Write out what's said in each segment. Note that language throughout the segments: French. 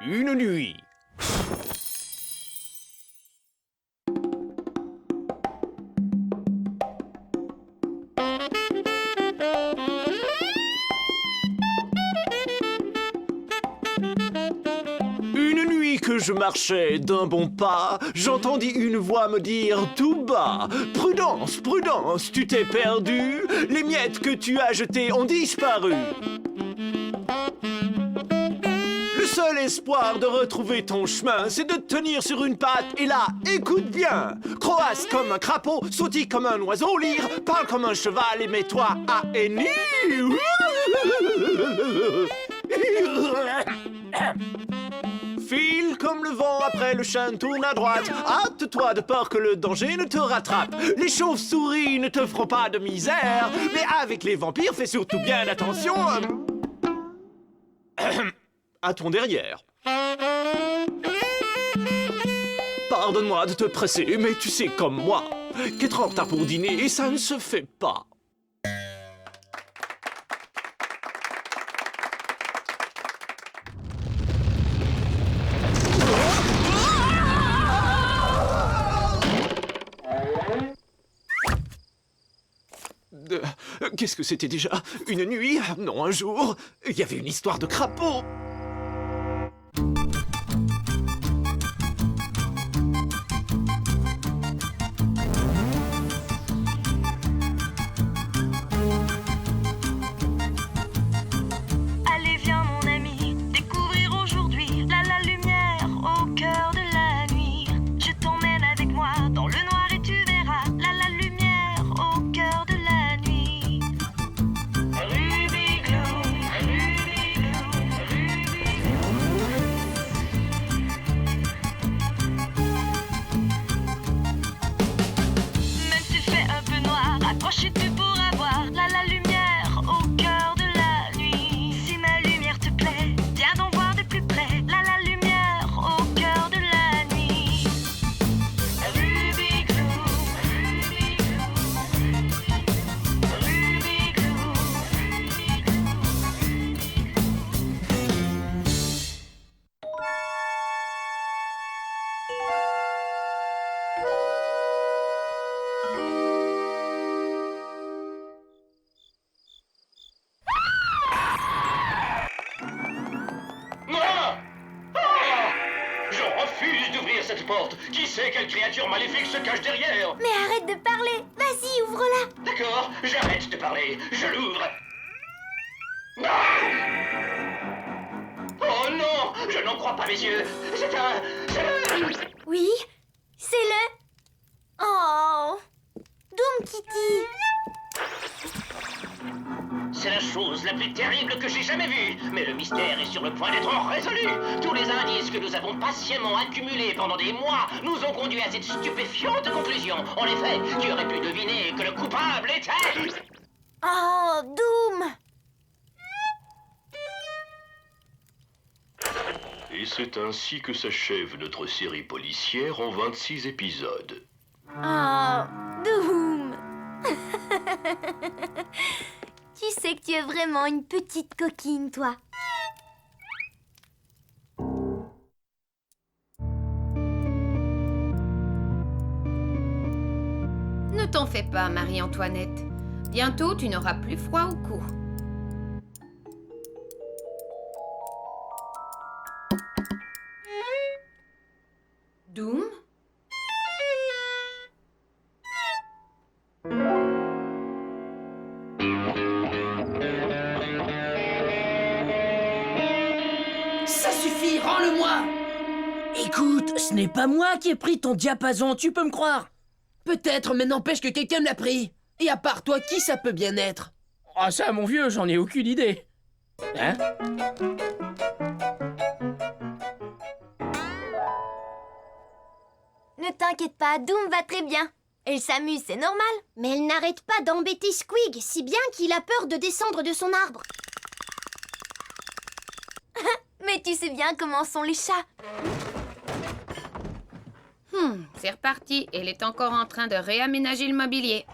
Une nuit. Une nuit que je marchais d'un bon pas, j'entendis une voix me dire tout bas: Prudence, prudence, tu t'es perdu, les miettes que tu as jetées ont disparu. Le seul espoir de retrouver ton chemin, c'est de te tenir sur une patte, et là, écoute bien. Croasse comme un crapaud, sautille comme un oiseau, lyre, parle comme un cheval, et mets-toi à hennir. File comme le vent après le chêne, tourne à droite. Hâte-toi de peur que le danger ne te rattrape. Les chauves-souris ne te feront pas de misère, mais avec les vampires, fais surtout bien attention à ton derrière. Pardonne-moi de te presser, mais tu sais comme moi qu'être en retard pour dîner, et ça ne se fait pas. Qu'est-ce que c'était déjà? Une nuit? Non, un jour. Il y avait une histoire de crapaud. Allez, viens mon ami, découvrir aujourd'hui la lumière au cœur de la nuit. Je t'emmène avec moi dans le noir et tu verras la lumière au cœur de la nuit. Ruby Gloom, Ruby Gloom, Ruby Gloom. Même s'il fait un peu noir, accroche-tu pourras voir la lumière au cœur de la nuit. Si ma lumière te plaît, viens donc voir de plus près la lumière au cœur de la nuit. Ruby Gloom, Ruby Gloom, Ruby Gloom, Ruby Ah! Ah! Je refuse d'ouvrir cette porte. Qui sait quelle créature maléfique se cache derrière? Mais arrête de parler. Vas-y, ouvre-la. D'accord, j'arrête de parler. Je l'ouvre. Ah! Oh non, je n'en crois pas mes yeux. C'est un... Oui, c'est le... Oh, Doom Kitty. C'est la chose la plus terrible que j'ai jamais vue. Mais le mystère est sur le point d'être résolu. Tous les indices que nous avons patiemment accumulés pendant des mois nous ont conduit à cette stupéfiante conclusion. En effet, tu aurais pu deviner que le coupable était... Oh, Doom. Et c'est ainsi que s'achève notre série policière en 26 épisodes. Oh, Doom. Tu sais que tu es vraiment une petite coquine, toi. Ne t'en fais pas, Marie-Antoinette. Bientôt, tu n'auras plus froid au cou. Doom? Ça suffit, rends-le-moi! Écoute, ce n'est pas moi qui ai pris ton diapason, tu peux me croire. Peut-être, mais n'empêche que quelqu'un me l'a pris. Et à part toi, qui ça peut bien être? Ah ça, mon vieux, j'en ai aucune idée. Hein? Ne t'inquiète pas, Doom va très bien. Elle s'amuse, c'est normal. Mais elle n'arrête pas d'embêter Squig, si bien qu'il a peur de descendre de son arbre. Mais tu sais bien comment sont les chats. C'est reparti. Elle est encore en train de réaménager le mobilier.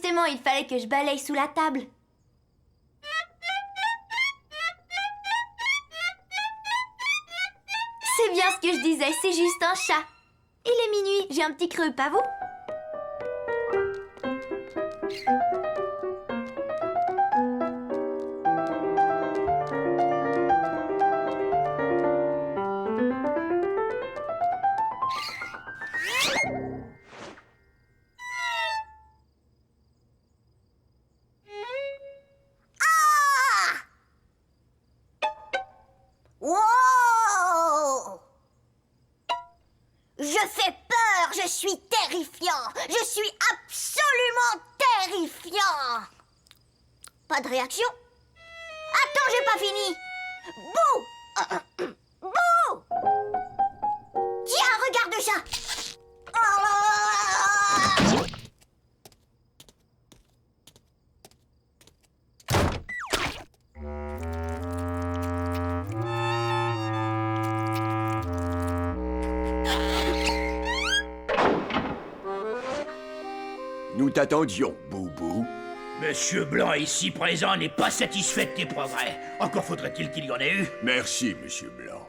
Justement, il fallait que je balaye sous la table. C'est bien ce que je disais, c'est juste un chat. Il est minuit, j'ai un petit creux, pas vous? Wow! Je fais peur, je suis terrifiant, je suis absolument terrifiant. Pas de réaction? Attends, j'ai pas fini. Bouh! Bouh! Tiens, regarde ça. Oh! Nous t'attendions, Boubou. Monsieur Blanc ici présent n'est pas satisfait de tes progrès. Encore faudrait-il qu'il y en ait eu. Merci, Monsieur Blanc.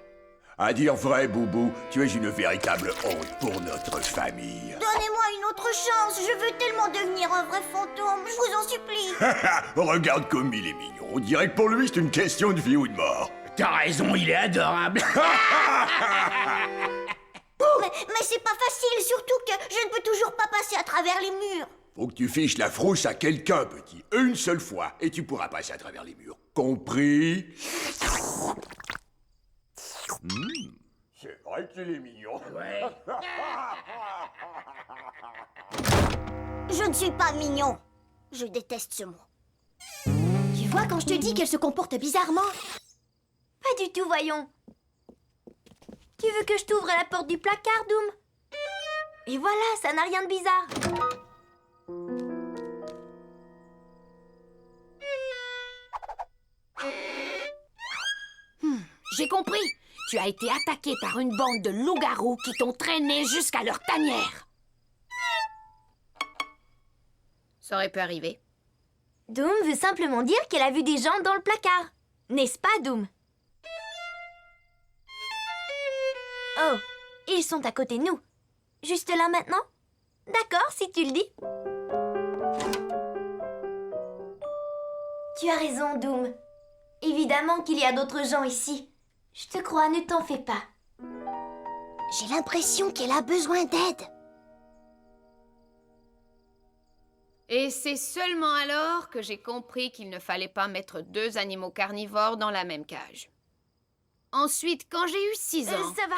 À dire vrai, Boubou, tu es une véritable honte pour notre famille. Donnez-moi une autre chance, je veux tellement devenir un vrai fantôme, je vous en supplie. Regarde comme il est mignon. On dirait que pour lui, c'est une question de vie ou de mort. T'as raison, il est adorable. Mais c'est pas facile, surtout que je ne peux toujours pas passer à travers les murs. Faut que tu fiches la frousse à quelqu'un, petit. Une seule fois, et tu pourras passer à travers les murs. Compris? C'est vrai qu'il est mignon. Ouais. Je ne suis pas mignon. Je déteste ce mot. Tu vois quand je te dis qu'elle se comporte bizarrement? Pas du tout, voyons. Tu veux que je t'ouvre la porte du placard, Doom? Et voilà, ça n'a rien de bizarre. J'ai compris. Tu as été attaqué par une bande de loups-garous qui t'ont traîné jusqu'à leur tanière. Ça aurait pu arriver. Doom veut simplement dire qu'elle a vu des gens dans le placard. N'est-ce pas, Doom? Oh, ils sont à côté de nous. Juste là maintenant? D'accord, si tu le dis. Tu as raison, Doom. Évidemment qu'il y a d'autres gens ici. Je te crois, ne t'en fais pas. J'ai l'impression qu'elle a besoin d'aide. Et c'est seulement alors que j'ai compris qu'il ne fallait pas mettre deux animaux carnivores dans la même cage. Ensuite, quand j'ai eu 6 ans... Ça va.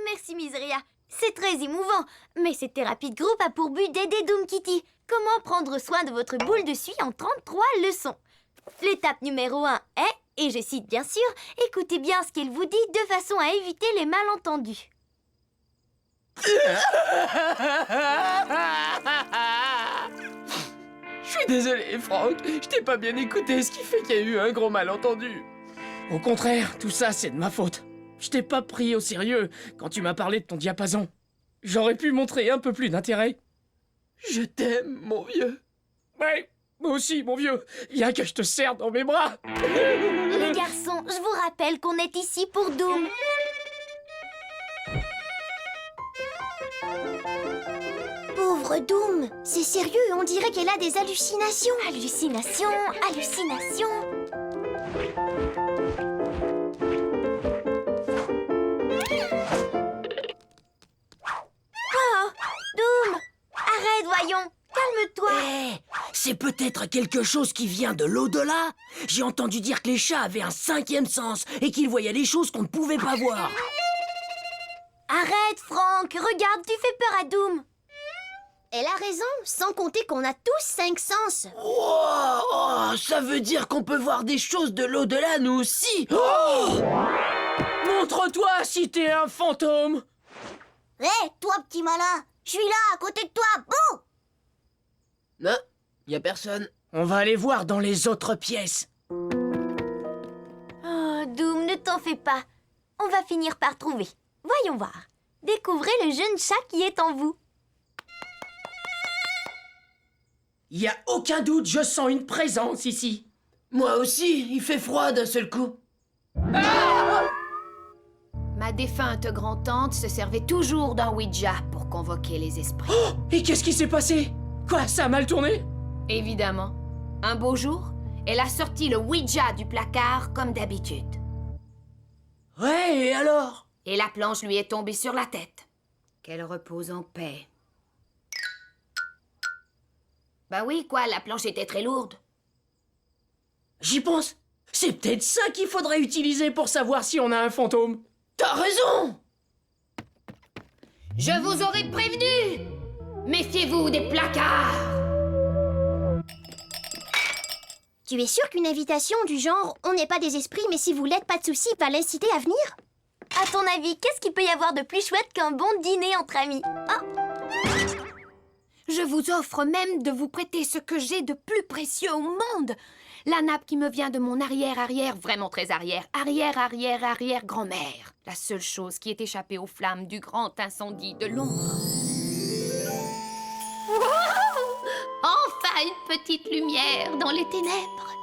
Merci, Miseria. C'est très émouvant. Mais cette thérapie de groupe a pour but d'aider Doom Kitty. Comment prendre soin de votre boule de suie en 33 leçons. L'étape numéro 1 est, et je cite bien sûr, écoutez bien ce qu'il vous dit de façon à éviter les malentendus. Je suis désolé, Franck. Je t'ai pas bien écouté, ce qui fait qu'il y a eu un gros malentendu. Au contraire, tout ça, c'est de ma faute. Je t'ai pas pris au sérieux quand tu m'as parlé de ton diapason. J'aurais pu montrer un peu plus d'intérêt. Je t'aime, mon vieux. Ouais, moi aussi, mon vieux. Viens que je te serre dans mes bras. Les garçons, je vous rappelle qu'on est ici pour Doom. Pauvre Doom, c'est sérieux, on dirait qu'elle a des hallucinations. Hallucination, hallucination. Oh, Doom, arrête, voyons. Calme-toi. C'est peut-être quelque chose qui vient de l'au-delà. J'ai entendu dire que les chats avaient un 5e sens et qu'ils voyaient des choses qu'on ne pouvait pas voir. Arrête, Franck. Regarde, tu fais peur à Doom. Elle a raison, sans compter qu'on a tous 5 sens. Oh, ça veut dire qu'on peut voir des choses de l'au-delà, nous aussi. Oh, montre-toi si t'es un fantôme. Hé, toi, petit malin, je suis là, à côté de toi, bouh! Non, y a personne. On va aller voir dans les autres pièces. Oh, Doom, ne t'en fais pas. On va finir par trouver. Voyons voir. Découvrez le jeune chat qui est en vous. Y a aucun doute, je sens une présence ici. Moi aussi, il fait froid d'un seul coup. Ma défunte grand-tante se servait toujours d'un Ouija pour convoquer les esprits. Oh, et qu'est-ce qui s'est passé? Quoi, ça a mal tourné? Évidemment. Un beau jour, elle a sorti le Ouija du placard comme d'habitude. Ouais, et alors? Et la planche lui est tombée sur la tête. Qu'elle repose en paix. Bah oui, quoi, la planche était très lourde. J'y pense. C'est peut-être ça qu'il faudrait utiliser pour savoir si on a un fantôme. T'as raison! Je vous aurais prévenu! Méfiez-vous des placards! Tu es sûr qu'une invitation du genre « on n'est pas des esprits, mais si vous l'êtes, pas de soucis » va l'inciter à venir? À ton avis, qu'est-ce qu'il peut y avoir de plus chouette qu'un bon dîner entre amis? Je vous offre même de vous prêter ce que j'ai de plus précieux au monde. La nappe qui me vient de mon arrière-arrière, vraiment très arrière-arrière-arrière-arrière-grand-mère. La seule chose qui est échappée aux flammes du grand incendie de Londres. Enfin une petite lumière dans les ténèbres.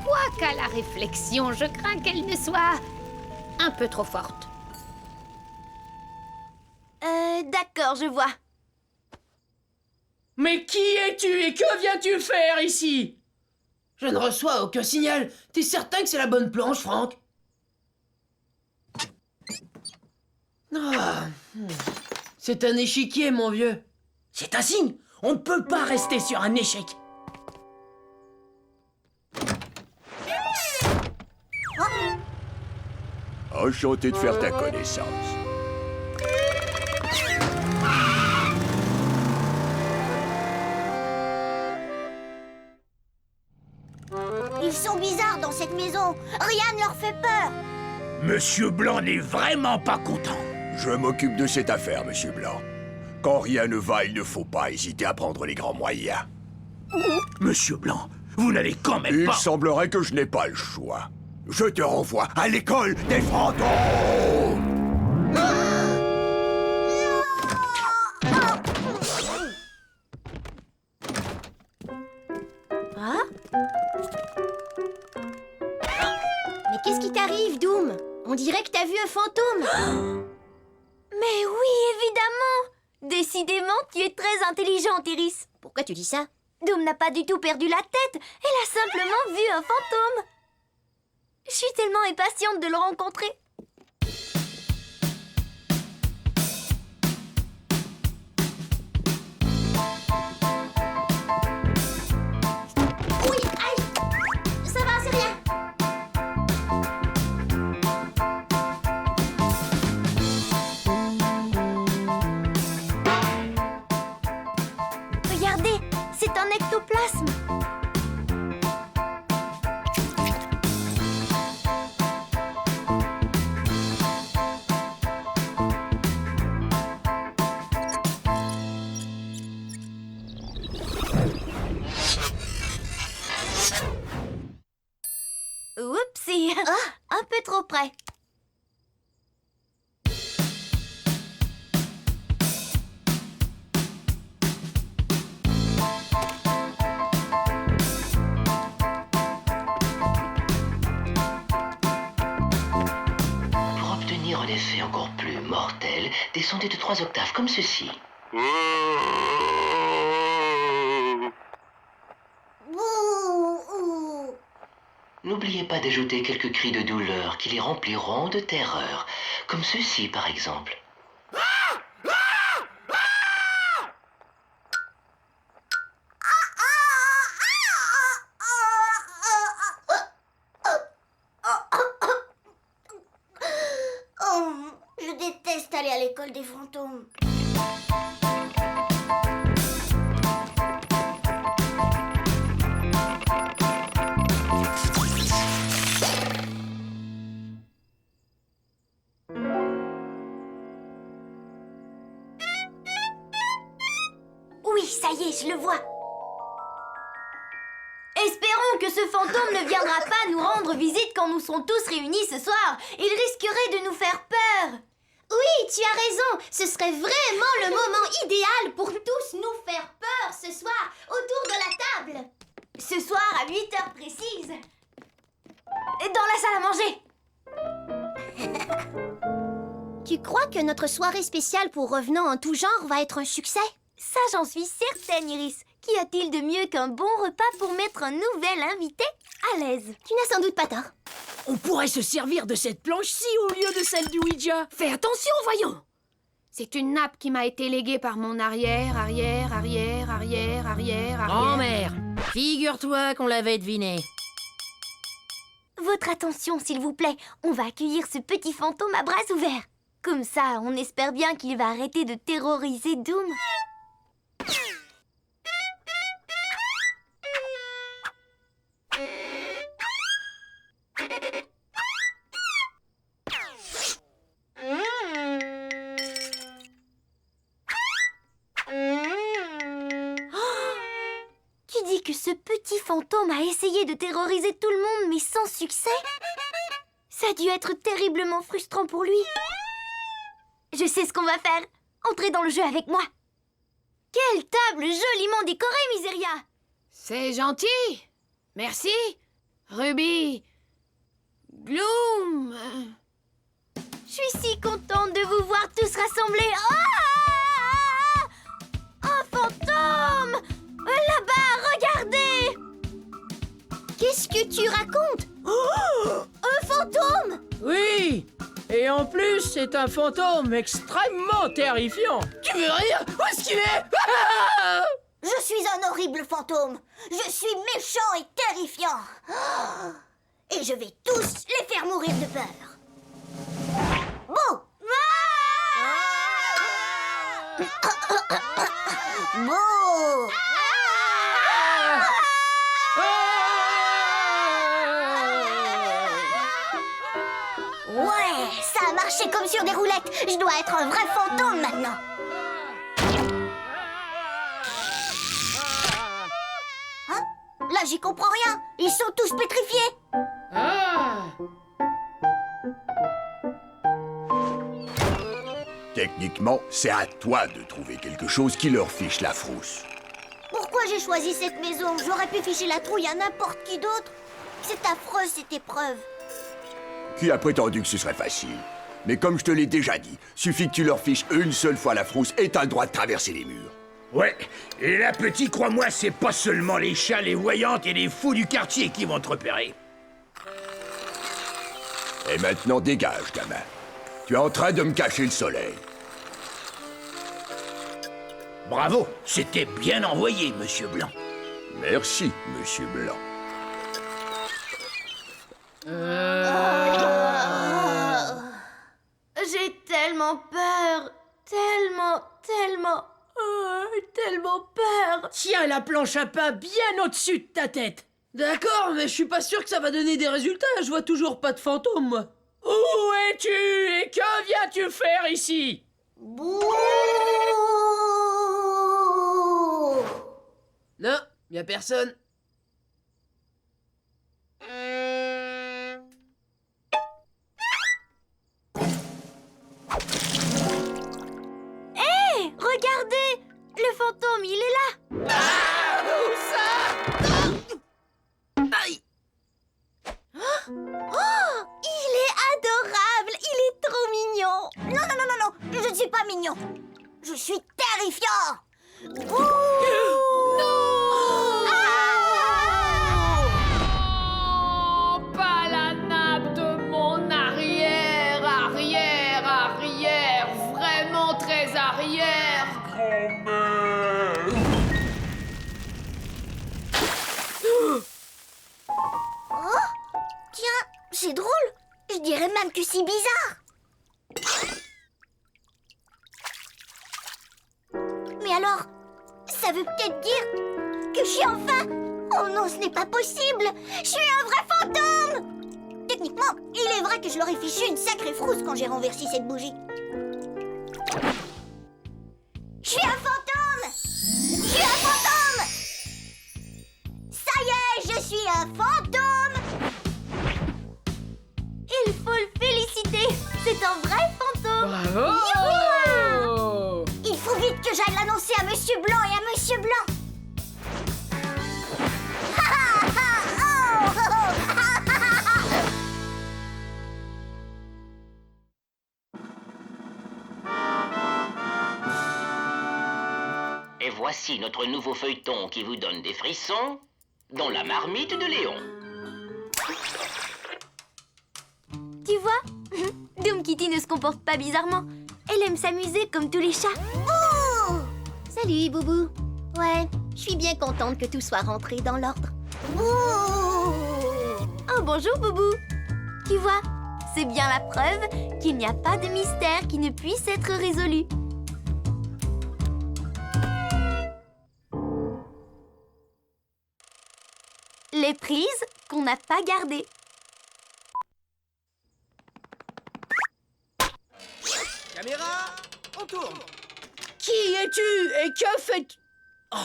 Quoiqu'à la réflexion, je crains qu'elle ne soit un peu trop forte. D'accord, je vois. Mais qui es-tu et que viens-tu faire ici? Je ne reçois aucun signal. T'es certain que c'est la bonne planche, Franck? Ah, c'est un échiquier, mon vieux. C'est un signe. On ne peut pas rester sur un échec. Enchanté de faire ta connaissance. Ils sont bizarres dans cette maison. Rien ne leur fait peur. Monsieur Blanc n'est vraiment pas content. Je m'occupe de cette affaire, Monsieur Blanc. Quand rien ne va, il ne faut pas hésiter à prendre les grands moyens. Monsieur Blanc, vous n'allez quand même pas... Il semblerait que je n'ai pas le choix. Je te renvoie à l'école des fantômes! Mais qu'est-ce qui t'arrive, Doom? On dirait que t'as vu un fantôme. Mais oui, évidemment! Décidément, tu es très intelligente, Iris. Pourquoi tu dis ça? Doom n'a pas du tout perdu la tête. Elle a simplement vu un fantôme. Je suis tellement impatiente de le rencontrer. Oui, aïe! Ça va, c'est rien. Regardez, c'est un ectoplasme. Oupsie, un peu trop près. Pour obtenir un effet encore plus mortel, descendez de 3 octaves comme ceci. N'oubliez pas d'ajouter quelques cris de douleur qui les rempliront de terreur, comme ceci par exemple. Oh, je déteste aller à l'école des fantômes. Oui, ça y est, je le vois. Espérons que ce fantôme ne viendra pas nous rendre visite quand nous serons tous réunis ce soir. Il risquerait de nous faire peur. Oui, tu as raison. Ce serait vraiment le moment idéal pour tous nous faire peur ce soir, autour de la table. Ce soir, à 8h précises. Dans la salle à manger. Tu crois que notre soirée spéciale pour revenants en tout genre va être un succès? Ça, j'en suis certaine, Iris. Qu'y a-t-il de mieux qu'un bon repas pour mettre un nouvel invité à l'aise? Tu n'as sans doute pas tort. On pourrait se servir de cette planche-ci au lieu de celle du Ouija. Fais attention, voyons. C'est une nappe qui m'a été léguée par mon arrière. Grand-mère, figure-toi qu'on l'avait deviné. Votre attention, s'il vous plaît. On va accueillir ce petit fantôme à bras ouverts. Comme ça, on espère bien qu'il va arrêter de terroriser Doom. Tu dis que ce petit fantôme a essayé de terroriser tout le monde, mais sans succès? Ça a dû être terriblement frustrant pour lui. Je sais ce qu'on va faire. Entrez dans le jeu avec moi. Quelle table joliment décorée, Miseria! C'est gentil. Merci. Ruby. Gloom. Je suis si contente de vous voir tous rassemblés. Oh! Un fantôme! Là-bas, regardez! Qu'est-ce que tu racontes? Oh! Un fantôme! Oui. Et en plus, c'est un fantôme extrêmement terrifiant. Tu veux rire? Où est-ce qu'il est? Je suis un horrible fantôme. Je suis méchant et terrifiant. Et je vais tous les faire mourir de peur. Bon. Bon. Ouais, ça a marché comme sur des roulettes. Je dois être un vrai fantôme maintenant. Hein? Là, j'y comprends rien. Ils sont tous pétrifiés. Techniquement, c'est à toi de trouver quelque chose qui leur fiche la frousse. Pourquoi j'ai choisi cette maison? J'aurais pu ficher la trouille à n'importe qui d'autre. C'est affreux, cette épreuve. Qui a prétendu que ce serait facile? Mais comme je te l'ai déjà dit, suffit que tu leur fiches une seule fois la frousse et t'as le droit de traverser les murs. Ouais, et là, petit, crois-moi, c'est pas seulement les chats, les voyantes et les fous du quartier qui vont te repérer. Et maintenant, dégage, gamin. Tu es en train de me cacher le soleil. Bravo, c'était bien envoyé, Monsieur Blanc. Merci, Monsieur Blanc. J'ai tellement peur. Tellement peur. Tiens la planche à pain bien au-dessus de ta tête. D'accord, mais je suis pas sûr que ça va donner des résultats. Je vois toujours pas de fantôme, moi. Où es-tu et que viens-tu faire ici? Bouh! Non, y a personne. Hé, regardez! Le fantôme, il est là! Aïe! Oh, il est adorable! Il est trop mignon! Non, je ne suis pas mignon. Je suis terrifiant. Bouh! Oh, pas la nappe de mon arrière, vraiment très arrière. Oh, tiens, c'est drôle. Je dirais même que c'est bizarre. Mais alors, ça veut peut-être dire que je suis enfin... Oh non, ce n'est pas possible. Je suis un vrai fantôme. Techniquement, il est vrai que je leur ai fichu une sacrée frousse quand j'ai renversé cette bougie. Je suis un fantôme. Je suis un fantôme. Ça y est, je suis un fantôme. Il faut le féliciter! C'est un vrai fantôme! Bravo! Il faut vite que j'aille l'annoncer à Monsieur Blanc et à Monsieur Blanc. Et voici notre nouveau feuilleton qui vous donne des frissons dans la marmite de Léon. Tu vois, Doom Kitty ne se comporte pas bizarrement. Elle aime s'amuser comme tous les chats. Ouh! Salut, Boubou. Ouais, je suis bien contente que tout soit rentré dans l'ordre. Ouh! Oh, bonjour, Boubou. Tu vois, c'est bien la preuve qu'il n'y a pas de mystère qui ne puisse être résolu. Les prises qu'on n'a pas gardées. Caméra, on tourne. Qui es-tu et que fais-tu? Oh,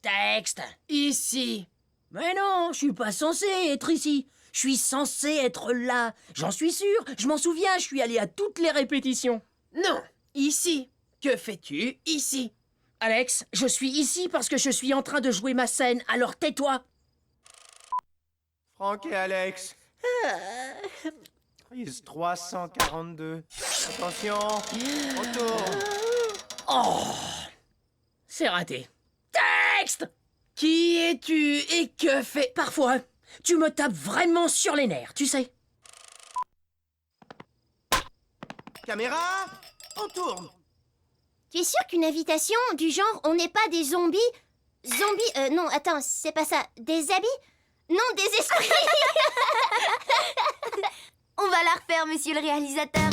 texte. Ici. Mais non, je suis pas censé être ici. Je suis censé être là. J'en suis sûr, je m'en souviens, je suis allé à toutes les répétitions. Non, ici. Que fais-tu ici? Alex, je suis ici parce que je suis en train de jouer ma scène, alors tais-toi. Franck et Alex. Prise 342. Attention, on tourne. Oh, c'est raté. Texte! Qui es-tu et que fais... Parfois, tu me tapes vraiment sur les nerfs, tu sais. Caméra, on tourne. Tu es sûr qu'une invitation du genre on n'est pas des zombies? Zombies, non, attends, c'est pas ça. Des habits? Non, des esprits. On va la refaire, monsieur le réalisateur.